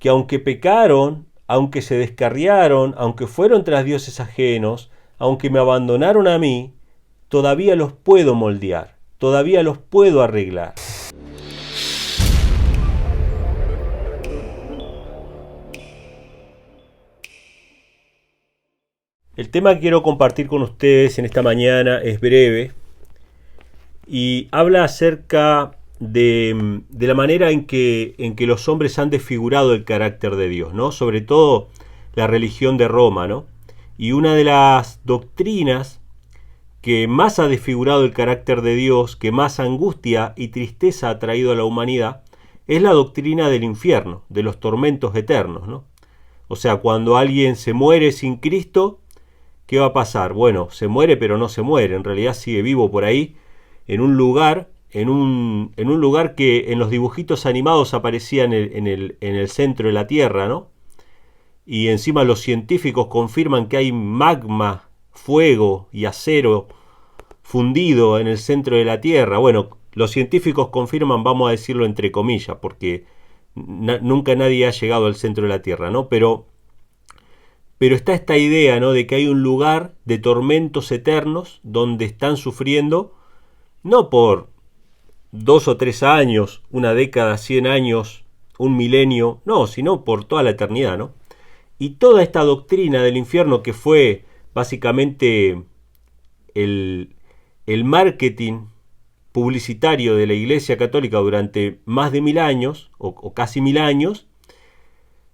que aunque pecaron, aunque se descarriaron, aunque fueron tras dioses ajenos, aunque me abandonaron a mí, todavía los puedo moldear, todavía los puedo arreglar. El tema que quiero compartir con ustedes en esta mañana es breve y habla acerca de la manera en que los hombres han desfigurado el carácter de Dios, ¿no? Sobre todo la religión de Roma, ¿no? Y una de las doctrinas que más ha desfigurado el carácter de Dios, que más angustia y tristeza ha traído a la humanidad, es la doctrina del infierno, de los tormentos eternos, ¿no? O sea, cuando alguien se muere sin Cristo, ¿qué va a pasar? Bueno, se muere pero no se muere, en realidad sigue vivo por ahí, en un lugar que en los dibujitos animados aparecía en el centro de la Tierra, ¿no? Y encima los científicos confirman que hay magma, fuego y acero fundido en el centro de la Tierra. Bueno, los científicos confirman, vamos a decirlo entre comillas, porque nunca nadie ha llegado al centro de la Tierra, ¿no? Pero está esta idea, ¿no?, de que hay un lugar de tormentos eternos donde están sufriendo, no por 2 o 3 años, una década, 100 años, un milenio, no, sino por toda la eternidad, ¿no? Y toda esta doctrina del infierno, que fue básicamente el marketing publicitario de la Iglesia Católica durante más de 1000 años, o casi 1000 años,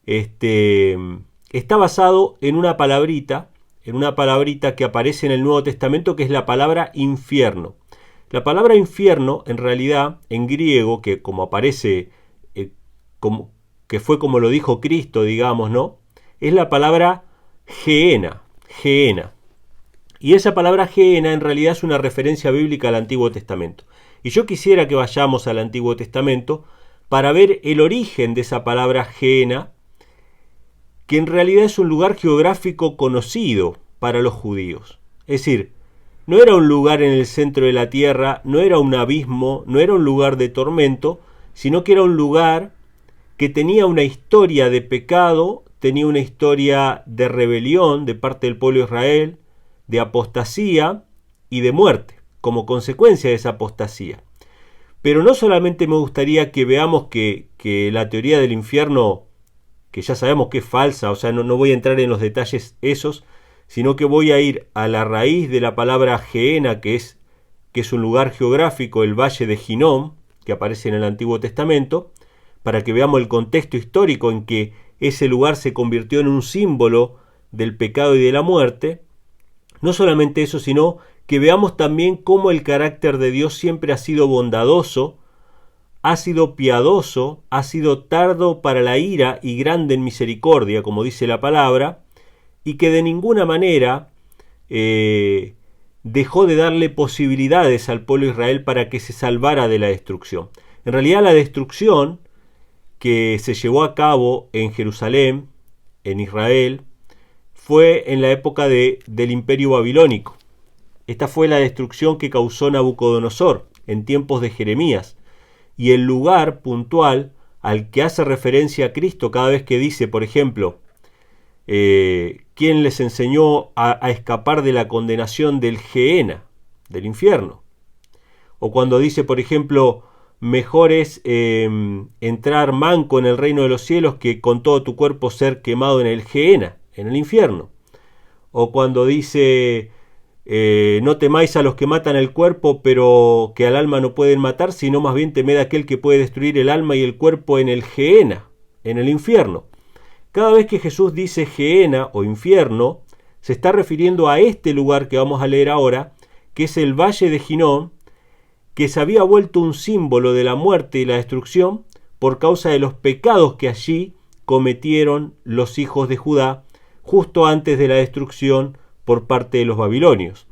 está basado en una palabrita que aparece en el Nuevo Testamento, que es la palabra infierno. La palabra infierno, en realidad, en griego, que como aparece, que fue como lo dijo Cristo, digamos, ¿no?, es la palabra Gehenna. Y esa palabra Gehenna en realidad es una referencia bíblica al Antiguo Testamento. Y yo quisiera que vayamos al Antiguo Testamento para ver el origen de esa palabra Gehenna, que en realidad es un lugar geográfico conocido para los judíos. Es decir, no era un lugar en el centro de la tierra, no era un abismo, no era un lugar de tormento, sino que era un lugar que tenía una historia de pecado, tenía una historia de rebelión de parte del pueblo de Israel, de apostasía y de muerte, como consecuencia de esa apostasía. Pero no solamente me gustaría que veamos que la teoría del infierno, que ya sabemos que es falsa, o sea, no voy a entrar en los detalles esos, sino que voy a ir a la raíz de la palabra Gehenna, que es un lugar geográfico, el valle de Hinnom, que aparece en el Antiguo Testamento, para que veamos el contexto histórico en que ese lugar se convirtió en un símbolo del pecado y de la muerte. No solamente eso, sino que veamos también cómo el carácter de Dios siempre ha sido bondadoso, ha sido piadoso, ha sido tardo para la ira y grande en misericordia, como dice la palabra, y que de ninguna manera dejó de darle posibilidades al pueblo de Israel para que se salvara de la destrucción. En realidad la destrucción que se llevó a cabo en Jerusalén, en Israel, fue en la época del Imperio Babilónico. Esta fue la destrucción que causó Nabucodonosor en tiempos de Jeremías. Y el lugar puntual al que hace referencia Cristo cada vez que dice, por ejemplo, ¿quién les enseñó a escapar de la condenación del Gehenna, del infierno? O cuando dice, por ejemplo, mejor es entrar manco en el reino de los cielos que con todo tu cuerpo ser quemado en el Gehenna, en el infierno. O cuando dice, no temáis a los que matan el cuerpo, pero que al alma no pueden matar, sino más bien temed a aquel que puede destruir el alma y el cuerpo en el Gehenna, en el infierno. Cada vez que Jesús dice Gehenna o infierno, se está refiriendo a este lugar que vamos a leer ahora, que es el valle de Hinnom, que se había vuelto un símbolo de la muerte y la destrucción por causa de los pecados que allí cometieron los hijos de Judá justo antes de la destrucción por parte de los babilonios.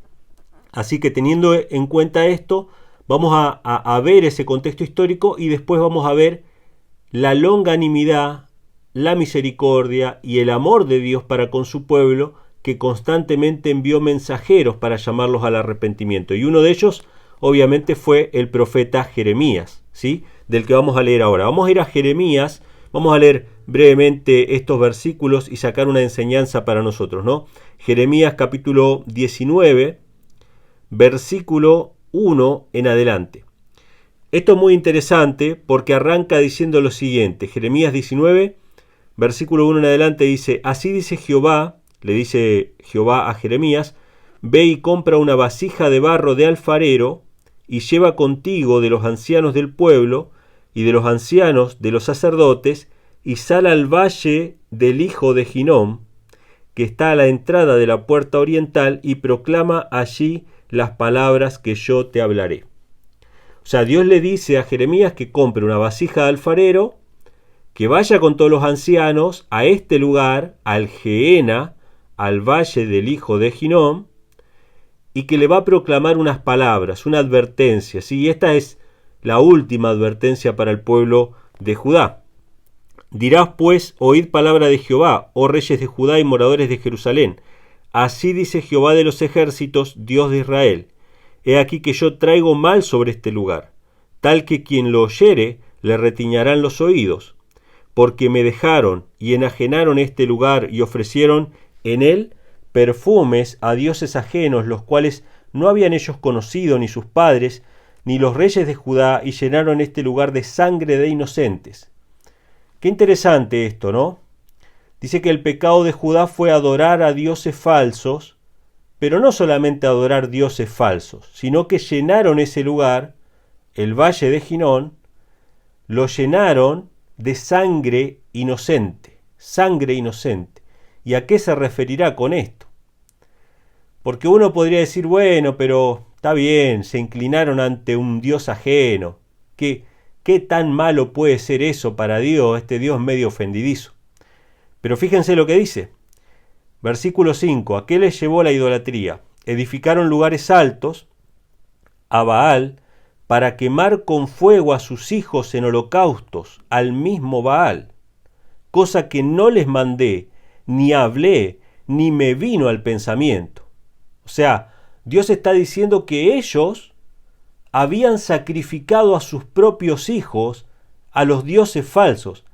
Así que teniendo en cuenta esto, vamos a ver ese contexto histórico y después vamos a ver la longanimidad, la misericordia y el amor de Dios para con su pueblo, que constantemente envió mensajeros para llamarlos al arrepentimiento. Y uno de ellos, obviamente, fue el profeta Jeremías, ¿sí?, del que vamos a leer ahora. Vamos a ir a Jeremías Vamos a leer brevemente estos versículos y sacar una enseñanza para nosotros, ¿no? Jeremías capítulo 19, versículo 1 en adelante. Esto es muy interesante porque arranca diciendo lo siguiente. Jeremías 19, versículo 1 en adelante dice: así dice Jehová, le dice Jehová a Jeremías: ve y compra una vasija de barro de alfarero y lleva contigo de los ancianos del pueblo y de los ancianos de los sacerdotes, y sal al valle del hijo de Hinnom, que está a la entrada de la puerta oriental, y proclama allí las palabras que yo te hablaré. O sea, Dios le dice a Jeremías que compre una vasija de alfarero, que vaya con todos los ancianos a este lugar, al Gehenna, al valle del hijo de Hinnom, y que le va a proclamar unas palabras, una advertencia. ¿Sí? Esta es la última advertencia para el pueblo de Judá. Dirás pues: oíd palabra de Jehová, oh reyes de Judá y moradores de Jerusalén. Así dice Jehová de los ejércitos, Dios de Israel: he aquí que yo traigo mal sobre este lugar, tal que quien lo oyere le retiñarán los oídos, porque me dejaron y enajenaron este lugar y ofrecieron en él perfumes a dioses ajenos, los cuales no habían ellos conocido, ni sus padres, ni los reyes de Judá, y llenaron este lugar de sangre de inocentes. Qué interesante esto, ¿no? Dice que el pecado de Judá fue adorar a dioses falsos, pero no solamente adorar dioses falsos, sino que llenaron ese lugar, el valle de Hinnom, lo llenaron de sangre inocente, sangre inocente. ¿Y a qué se referirá con esto? Porque uno podría decir, bueno, pero está bien, se inclinaron ante un dios ajeno. ¿Qué tan malo puede ser eso para Dios, este Dios medio ofendidizo? Pero fíjense lo que dice. Versículo 5. ¿A qué les llevó la idolatría? Edificaron lugares altos a Baal para quemar con fuego a sus hijos en holocaustos al mismo Baal, cosa que no les mandé, ni hablé, ni me vino al pensamiento. O sea, Dios está diciendo que ellos habían sacrificado a sus propios hijos a los dioses falsos,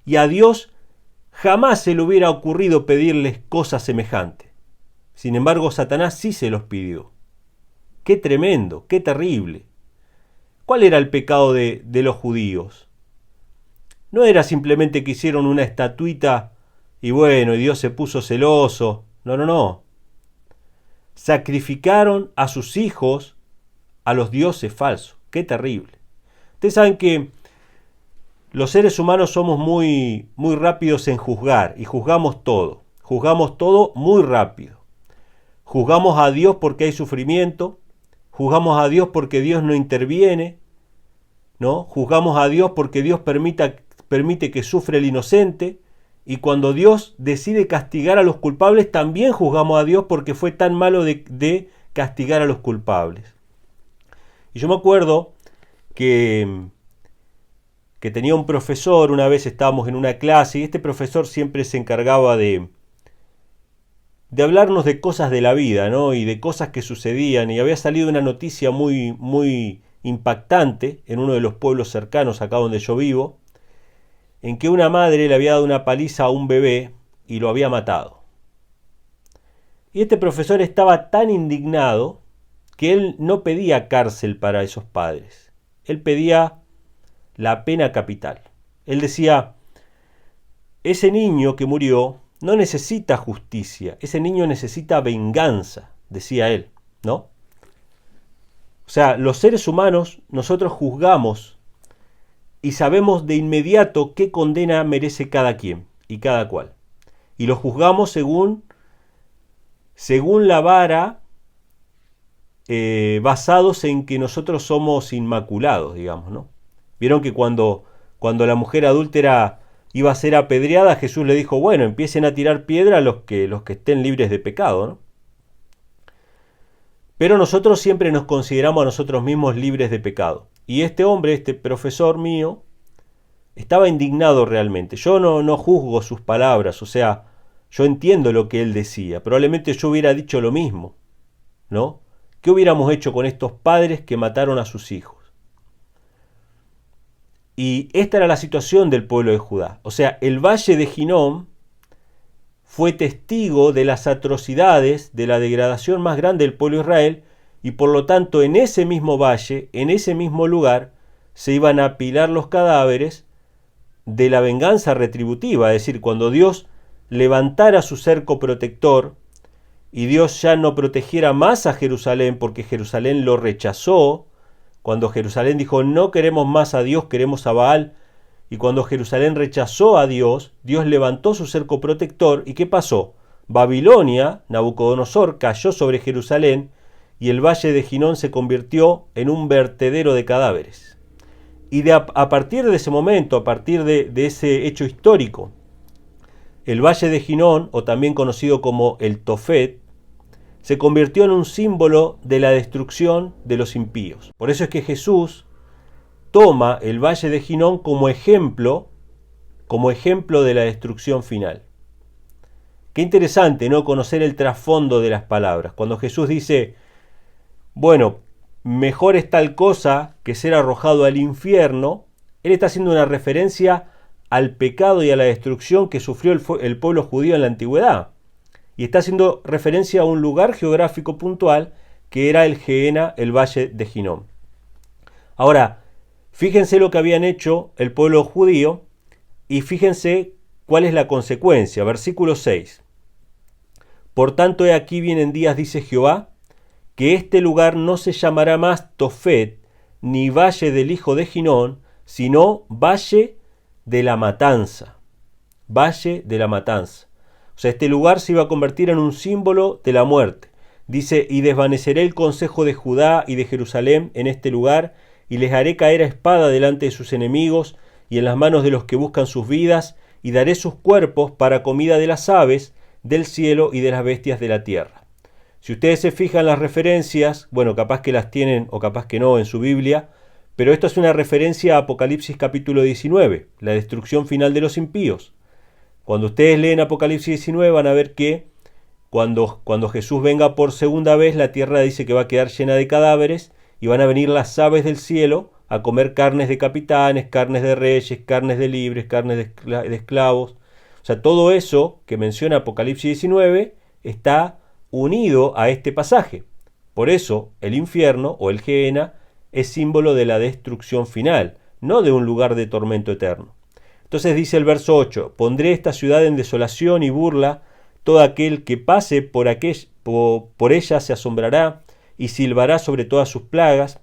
y a Dios jamás se le hubiera ocurrido pedirles cosas semejantes. Sin embargo, Satanás sí se los pidió. ¡Qué tremendo! ¡Qué terrible! ¿Cuál era el pecado de los judíos? No era simplemente que hicieron una estatuita y bueno, y Dios se puso celoso. No. Sacrificaron a sus hijos a los dioses falsos. ¡Qué terrible! Ustedes saben que los seres humanos somos muy rápidos en juzgar, y juzgamos todo muy rápido. Juzgamos a Dios porque hay sufrimiento, juzgamos a Dios porque Dios no interviene, ¿no? Juzgamos a Dios porque Dios permite que sufra el inocente, y cuando Dios decide castigar a los culpables, también juzgamos a Dios porque fue tan malo de castigar a los culpables. Y yo me acuerdo que tenía un profesor, una vez estábamos en una clase, y este profesor siempre se encargaba de hablarnos de cosas de la vida, ¿no? Y de cosas que sucedían, y había salido una noticia muy impactante en uno de los pueblos cercanos acá donde yo vivo, en que una madre le había dado una paliza a un bebé y lo había matado. Y este profesor estaba tan indignado que él no pedía cárcel para esos padres, él pedía la pena capital. Él decía: ese niño que murió no necesita justicia, ese niño necesita venganza, decía él, ¿no? O sea, los seres humanos, nosotros juzgamos y sabemos de inmediato qué condena merece cada quien y cada cual. Y lo juzgamos según la vara, basados en que nosotros somos inmaculados, digamos, ¿no? Vieron que cuando la mujer adúltera iba a ser apedreada, Jesús le dijo: bueno, empiecen a tirar piedra los que estén libres de pecado, ¿no? Pero nosotros siempre nos consideramos a nosotros mismos libres de pecado. Y este hombre, este profesor mío, estaba indignado realmente. Yo no juzgo sus palabras, o sea, yo entiendo lo que él decía. Probablemente yo hubiera dicho lo mismo, ¿no? ¿Qué hubiéramos hecho con estos padres que mataron a sus hijos? Y esta era la situación del pueblo de Judá. O sea, el valle de Hinnom fue testigo de las atrocidades, de la degradación más grande del pueblo de Israel, y por lo tanto en ese mismo valle, en ese mismo lugar, se iban a apilar los cadáveres de la venganza retributiva, es decir, cuando Dios levantara su cerco protector y Dios ya no protegiera más a Jerusalén porque Jerusalén lo rechazó, cuando Jerusalén dijo no queremos más a Dios, queremos a Baal, y cuando Jerusalén rechazó a Dios, Dios levantó su cerco protector, ¿y qué pasó? Babilonia, Nabucodonosor, cayó sobre Jerusalén y el valle de Hinnom se convirtió en un vertedero de cadáveres. Y a partir de ese momento, a partir de ese hecho histórico, el valle de Hinnom, o también conocido como el Tofet, se convirtió en un símbolo de la destrucción de los impíos. Por eso es que Jesús toma el valle de Hinnom como ejemplo de la destrucción final. Qué interesante, ¿no? Conocer el trasfondo de las palabras. Cuando Jesús dice, bueno, mejor es tal cosa que ser arrojado al infierno, Él está haciendo una referencia al pecado y a la destrucción que sufrió el pueblo judío en la antigüedad. Y está haciendo referencia a un lugar geográfico puntual que era el Gehenna, el valle de Hinnom. Ahora, fíjense lo que habían hecho el pueblo judío y fíjense cuál es la consecuencia. Versículo 6. Por tanto, he aquí vienen días, dice Jehová, que este lugar no se llamará más Tofet, ni valle del hijo de Hinnom, sino valle de la matanza. Valle de la matanza. O sea, este lugar se iba a convertir en un símbolo de la muerte. Dice, y desvaneceré el consejo de Judá y de Jerusalén en este lugar, y les haré caer a espada delante de sus enemigos y en las manos de los que buscan sus vidas, y daré sus cuerpos para comida de las aves del cielo y de las bestias de la tierra. Si ustedes se fijan las referencias, bueno, capaz que las tienen o capaz que no en su Biblia, pero esto es una referencia a Apocalipsis capítulo 19, la destrucción final de los impíos. Cuando ustedes leen Apocalipsis 19 van a ver que cuando Jesús venga por segunda vez, la tierra dice que va a quedar llena de cadáveres y van a venir las aves del cielo a comer carnes de capitanes, carnes de reyes, carnes de libres, carnes de esclavos. O sea, todo eso que menciona Apocalipsis 19 está unido a este pasaje. Por eso el infierno o el Gehenna es símbolo de la destrucción final, no de un lugar de tormento eterno. Entonces dice el verso 8, pondré esta ciudad en desolación y burla, todo aquel que pase por ella se asombrará y silbará sobre todas sus plagas,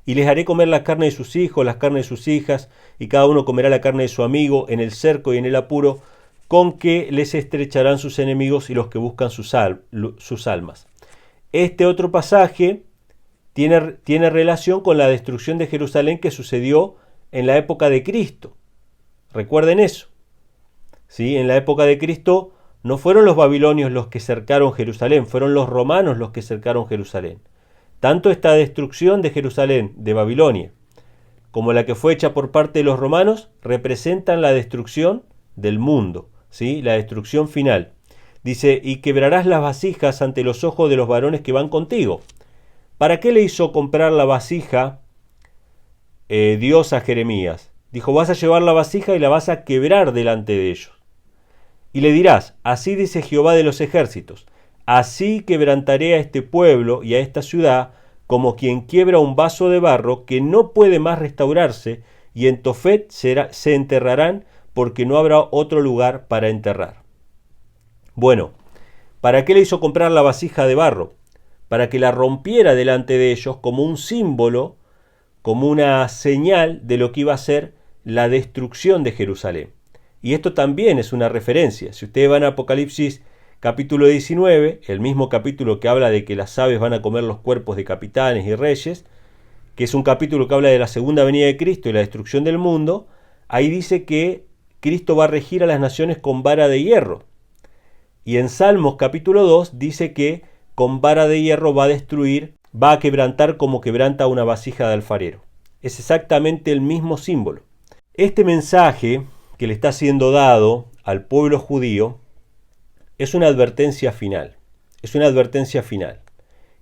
y les haré comer la carne de sus hijos, las carnes de sus hijas, y cada uno comerá la carne de su amigo en el cerco y en el apuro, con que les estrecharán sus enemigos y los que buscan sus almas. Este otro pasaje tiene relación con la destrucción de Jerusalén que sucedió en la época de Cristo. Recuerden eso. ¿Sí? En la época de Cristo no fueron los babilonios los que cercaron Jerusalén, fueron los romanos los que cercaron Jerusalén. Tanto esta destrucción de Jerusalén, de Babilonia, como la que fue hecha por parte de los romanos, representan la destrucción del mundo, ¿sí? La destrucción final. Dice, y quebrarás las vasijas ante los ojos de los varones que van contigo. ¿Para qué le hizo comprar la vasija Dios a Jeremías? Dijo, vas a llevar la vasija y la vas a quebrar delante de ellos. Y le dirás, así dice Jehová de los ejércitos, así quebrantaré a este pueblo y a esta ciudad como quien quiebra un vaso de barro que no puede más restaurarse, y en Tofet se enterrarán porque no habrá otro lugar para enterrar. Bueno, ¿para qué le hizo comprar la vasija de barro? Para que la rompiera delante de ellos como un símbolo, como una señal de lo que iba a ser la destrucción de Jerusalén. Y esto también es una referencia. Si ustedes van a Apocalipsis capítulo 19, el mismo capítulo que habla de que las aves van a comer los cuerpos de capitanes y reyes, que es un capítulo que habla de la segunda venida de Cristo y la destrucción del mundo, ahí dice que Cristo va a regir a las naciones con vara de hierro. Y en Salmos capítulo 2 dice que con vara de hierro va a destruir, va a quebrantar como quebranta una vasija de alfarero. Es exactamente el mismo símbolo. Este mensaje que le está siendo dado al pueblo judío es una advertencia final. Es una advertencia final.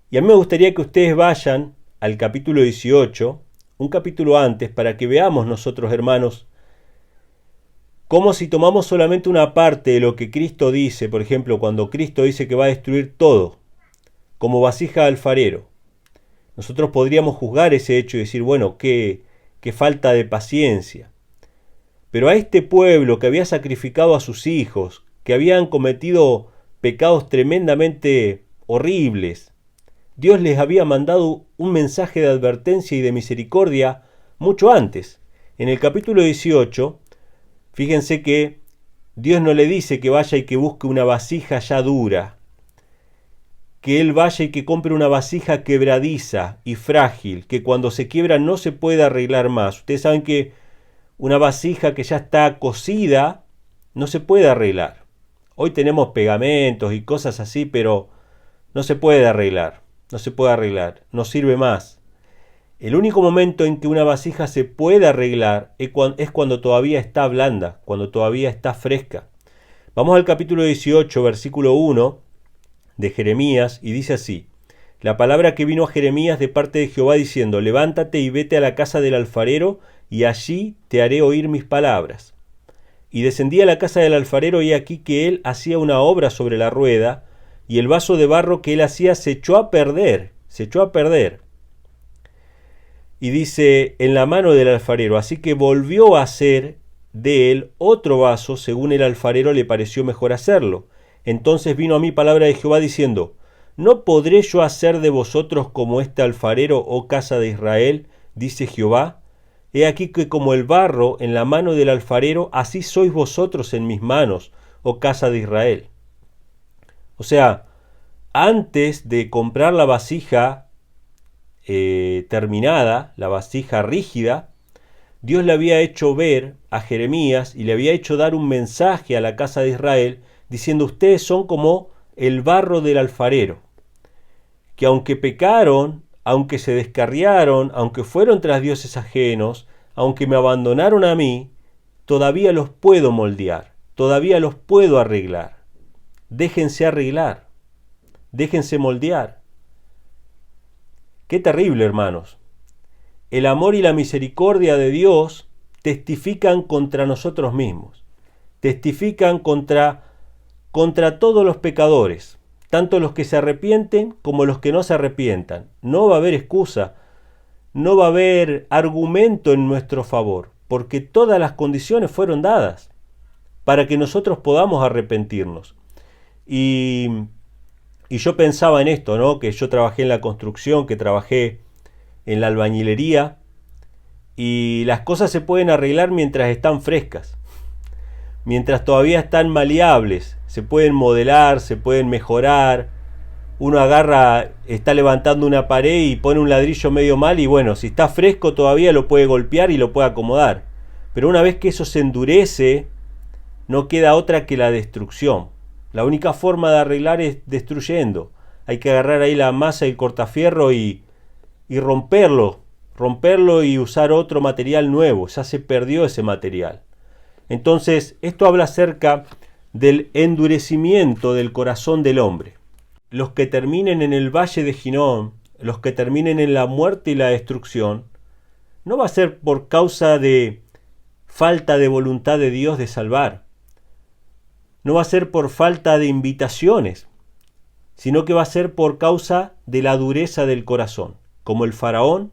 Y a mí me gustaría que ustedes vayan al capítulo 18, un capítulo antes, para que veamos nosotros, hermanos, cómo si tomamos solamente una parte de lo que Cristo dice, por ejemplo, cuando Cristo dice que va a destruir todo, como vasija de alfarero, nosotros podríamos juzgar ese hecho y decir, bueno, qué falta de paciencia. Pero a este pueblo que había sacrificado a sus hijos, que habían cometido pecados tremendamente horribles, Dios les había mandado un mensaje de advertencia y de misericordia mucho antes. En el capítulo 18, fíjense que Dios no le dice que vaya y que busque una vasija ya dura, que él vaya y que compre una vasija quebradiza y frágil, que cuando se quiebra no se puede arreglar más. Ustedes saben que una vasija que ya está cocida no se puede arreglar. Hoy tenemos pegamentos y cosas así, pero no se puede arreglar. No se puede arreglar. No sirve más. El único momento en que una vasija se puede arreglar es cuando todavía está blanda, cuando todavía está fresca. Vamos al capítulo 18, versículo 1 de Jeremías, y dice así: la palabra que vino a Jeremías de parte de Jehová diciendo: levántate y vete a la casa del alfarero, y allí te haré oír mis palabras. Y descendí a la casa del alfarero, y aquí que él hacía una obra sobre la rueda, y el vaso de barro que él hacía se echó a perder. Y dice, en la mano del alfarero, así que volvió a hacer de él otro vaso, según el alfarero le pareció mejor hacerlo. Entonces vino a mí palabra de Jehová diciendo: ¿no podré yo hacer de vosotros como este alfarero, oh casa de Israel? Dice Jehová. He aquí que como el barro en la mano del alfarero, así sois vosotros en mis manos, oh casa de Israel. O sea, antes de comprar la vasija terminada, la vasija rígida, Dios le había hecho ver a Jeremías y le había hecho dar un mensaje a la casa de Israel, diciendo: ustedes son como el barro del alfarero, que aunque pecaron, aunque se descarriaron, aunque fueron tras dioses ajenos, aunque me abandonaron a mí, todavía los puedo moldear, todavía los puedo arreglar. Déjense arreglar, déjense moldear. Qué terrible, hermanos. El amor y la misericordia de Dios testifican contra nosotros mismos, testifican contra todos los pecadores, tanto los que se arrepienten como los que no se arrepientan. No va a haber excusa, no va a haber argumento en nuestro favor, porque todas las condiciones fueron dadas para que nosotros podamos arrepentirnos. Y yo pensaba en esto, ¿no? Que yo trabajé en la construcción, que trabajé en la albañilería, y las cosas se pueden arreglar mientras están frescas, mientras todavía están maleables, se pueden modelar, se pueden mejorar. Uno agarra, está levantando una pared y pone un ladrillo medio mal, y bueno, si está fresco todavía lo puede golpear y lo puede acomodar. Pero una vez que eso se endurece, no queda otra que la destrucción. La única forma de arreglar es destruyendo. Hay que agarrar ahí la masa y el cortafierro y romperlo y usar otro material nuevo. Ya se perdió ese material. Entonces, esto habla acerca del endurecimiento del corazón del hombre. Los que terminen en el valle de Ginón, los que terminen en la muerte y la destrucción, no va a ser por causa de falta de voluntad de Dios de salvar. No va a ser por falta de invitaciones, sino que va a ser por causa de la dureza del corazón, como el faraón,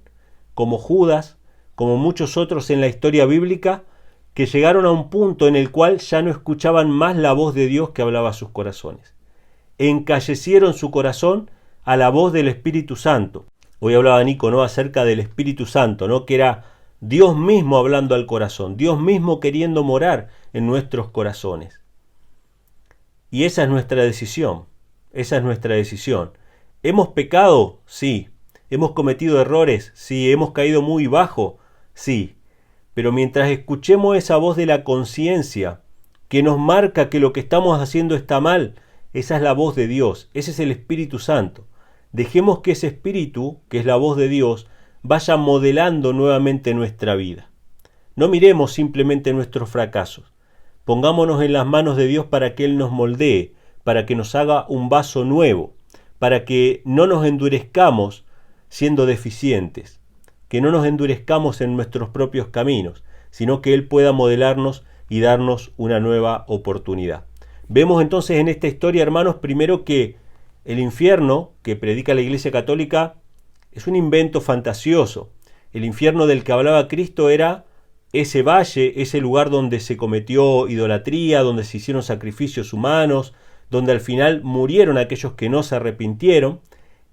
como Judas, como muchos otros en la historia bíblica, que llegaron a un punto en el cual ya no escuchaban más la voz de Dios que hablaba a sus corazones. Encallecieron su corazón a la voz del Espíritu Santo. Hoy hablaba Nico, ¿no?, acerca del Espíritu Santo, ¿no?, que era Dios mismo hablando al corazón, Dios mismo queriendo morar en nuestros corazones. Y esa es nuestra decisión, ¿Hemos pecado? Sí. ¿Hemos cometido errores? Sí. ¿Hemos caído muy bajo? Sí. Pero mientras escuchemos esa voz de la conciencia que nos marca que lo que estamos haciendo está mal, esa es la voz de Dios, ese es el Espíritu Santo. Dejemos que ese Espíritu, que es la voz de Dios, vaya modelando nuevamente nuestra vida. No miremos simplemente nuestros fracasos. Pongámonos en las manos de Dios para que Él nos moldee, para que nos haga un vaso nuevo, para que no nos endurezcamos siendo deficientes. que no nos endurezcamos en nuestros propios caminos, sino que Él pueda modelarnos y darnos una nueva oportunidad. Vemos entonces en esta historia, hermanos, primero que el infierno que predica la Iglesia Católica es un invento fantasioso. El infierno del que hablaba Cristo era ese valle, ese lugar donde se cometió idolatría, donde se hicieron sacrificios humanos, donde al final murieron aquellos que no se arrepintieron,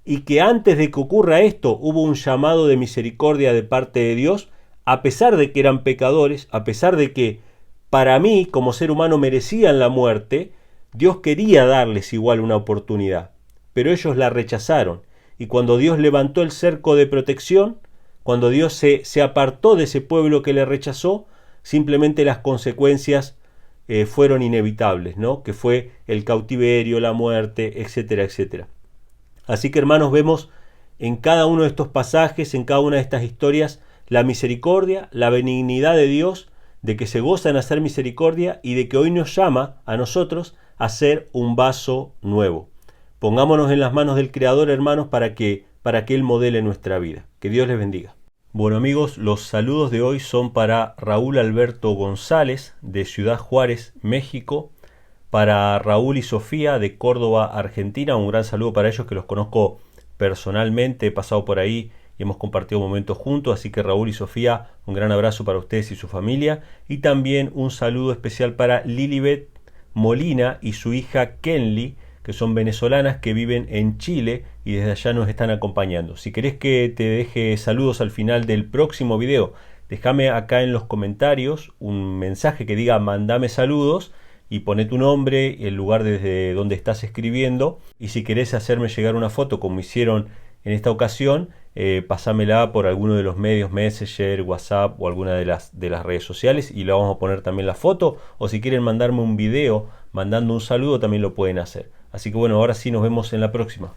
y que antes de que ocurra esto hubo un llamado de misericordia de parte de Dios, a pesar de que eran pecadores, a pesar de que para mí como ser humano merecían la muerte, Dios quería darles igual una oportunidad, pero ellos la rechazaron, y cuando Dios levantó el cerco de protección, cuando Dios se apartó de ese pueblo que le rechazó, simplemente las consecuencias fueron inevitables, ¿no? Que fue el cautiverio, la muerte, etcétera, etcétera. Así que, hermanos, vemos en cada uno de estos pasajes, en cada una de estas historias, la misericordia, la benignidad de Dios, de que se goza en hacer misericordia y de que hoy nos llama a nosotros a ser un vaso nuevo. Pongámonos en las manos del Creador, hermanos, para que Él modele nuestra vida. Que Dios les bendiga. Bueno, amigos, los saludos de hoy son para Raúl Alberto González, de Ciudad Juárez, México, para Raúl y Sofía, de Córdoba, Argentina. Un gran saludo para ellos, que los conozco personalmente, he pasado por ahí y hemos compartido momentos juntos, así que Raúl y Sofía, un gran abrazo para ustedes y su familia. Y también un saludo especial para Lilibet Molina y su hija Kenly, que son venezolanas que viven en Chile y desde allá nos están acompañando. Si querés que te deje saludos al final del próximo video, déjame acá en los comentarios un mensaje que diga mandame saludos y poné tu nombre, el lugar desde donde estás escribiendo, y si querés hacerme llegar una foto como hicieron en esta ocasión, pasámela por alguno de los medios, Messenger, WhatsApp o alguna de las redes sociales, y le vamos a poner también la foto, o si quieren mandarme un video mandando un saludo también lo pueden hacer. Así que bueno, ahora sí nos vemos en la próxima.